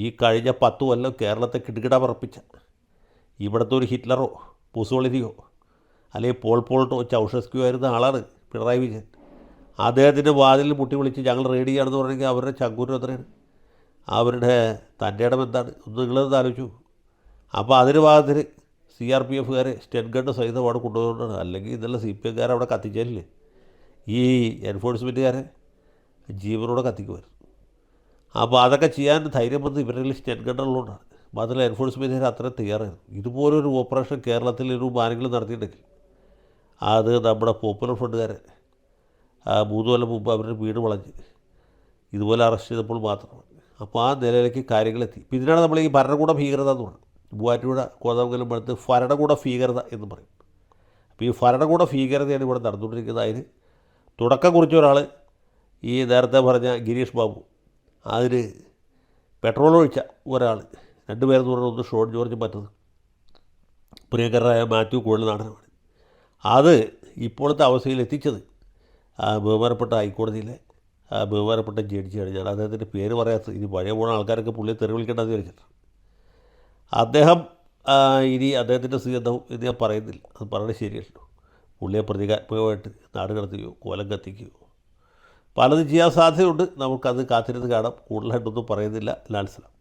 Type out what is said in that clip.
ഈ കഴിഞ്ഞ 10 കൊല്ലം കേരളത്തെ കിടുകിട പറപ്പിച്ച ഇവിടുത്തെ ഒരു ഹിറ്റ്ലറോ മുസോളിനിയോ അല്ലെങ്കിൽ പോൾട്ടോ ചൗഷസ്ക്യോ ആയിരുന്ന ആളാണ് പിണറായി വിജയൻ. അദ്ദേഹത്തിൻ്റെ വാതിലിൽ മുട്ടി വിളിച്ച് ഞങ്ങൾ റെഡിയാണെന്ന് പറഞ്ഞെങ്കിൽ അവരുടെ ചങ്കൂറ്റം എത്രയാണ്, അവരുടെ തൻ്റെ ഇടം എന്താണ്, ഒന്ന് നിങ്ങളത് ആലോചിച്ചു. അപ്പോൾ അതിന് ഭാഗത്തിന് CRPFകാരെ സ്റ്റെൻ ഗണ്ണ് സഹിതമാണ് കൊണ്ടുപോകുന്നത്. അല്ലെങ്കിൽ ഇന്നലെ CPM അവിടെ കത്തിച്ചാലില്ലേ ഈ എൻഫോഴ്സ്മെൻറ്റുകാരെ ജീവനോടെ കത്തിക്കുമായിരുന്നു. അപ്പോൾ അതൊക്കെ ചെയ്യാൻ ധൈര്യം വന്ന് ഇവരുടെ സ്റ്റെൻ ഗണ്ണുള്ളതുകൊണ്ടാണ്. മാത്രമല്ല എൻഫോഴ്സ്മെൻറ്റുകാർ അത്രയും തയ്യാറായിരുന്നു. ഇതുപോലൊരു ഓപ്പറേഷൻ കേരളത്തിൽ ഒരു ആരെങ്കിലും നടത്തിയിട്ടുണ്ടെങ്കിൽ അത് നമ്മുടെ പോപ്പുലർ ഫ്രണ്ടുകാരെ 3 കൊല്ലം മുമ്പ് അവരുടെ വീട് വളഞ്ഞ് ഇതുപോലെ അറസ്റ്റ് ചെയ്തപ്പോൾ മാത്രമാണ്. അപ്പോൾ ആ നിലയിലേക്ക് കാര്യങ്ങളെത്തി. ഇപ്പോൾ ഇതിനാണ് നമ്മൾ ഈ ഭരണകൂട ഭീകരത എന്ന് പറയുന്നത്. മൂവാറ്റുപുഴ കോതമംഗലം അടുത്ത് ഭരണകൂട ഭീകരത എന്ന് പറയും. അപ്പോൾ ഈ ഭരണകൂട ഭീകരതയാണ് ഇവിടെ നടന്നുകൊണ്ടിരിക്കുന്നത്. അതിന് തുടക്കം കുറിച്ച ഒരാൾ ഈ നേരത്തെ പറഞ്ഞ ഗിരീഷ് ബാബു, അതിന് പെട്രോൾ ഒഴിച്ച ഒരാൾ, 2 പേരെന്ന് പറഞ്ഞാൽ ഒന്ന് ഷോൺ ജോർജ്, മറ്റത് പ്രിയങ്കരായ മാത്യു കുഴൽനാടനുമാണ്. അത് ഇപ്പോഴത്തെ അവസ്ഥയിൽ എത്തിച്ചത് ബഹുമാനപ്പെട്ട ഹൈക്കോടതിയിലെ ബഹുമാനപ്പെട്ട ജഡ്ജിയാണ്. ഞാൻ അദ്ദേഹത്തിൻ്റെ പേര് പറയാത്തത്, ഇനി പഴയ പോണ ആൾക്കാരൊക്കെ പുള്ളിയെ തെറി വിളിക്കേണ്ടതെന്ന് വിചാരിച്ചിട്ട്. അദ്ദേഹം ഇനി അദ്ദേഹത്തിൻ്റെ സ്വീകരണം ഇത് ഞാൻ പറയുന്നില്ല, അത് പറയുന്നത് ശരിയല്ലോ. പുള്ളിയെ പ്രതീകാത്മകമായിട്ട് നാട് കടത്തുകയോ കോലം കത്തിക്കുകയോ പലതും ചെയ്യാൻ സാധ്യതയുണ്ട്. നമുക്കത് കാത്തിരുന്ന് കാണാം. കൂടുതലായിട്ടൊന്നും പറയുന്നില്ല. ലാൽ സലാം.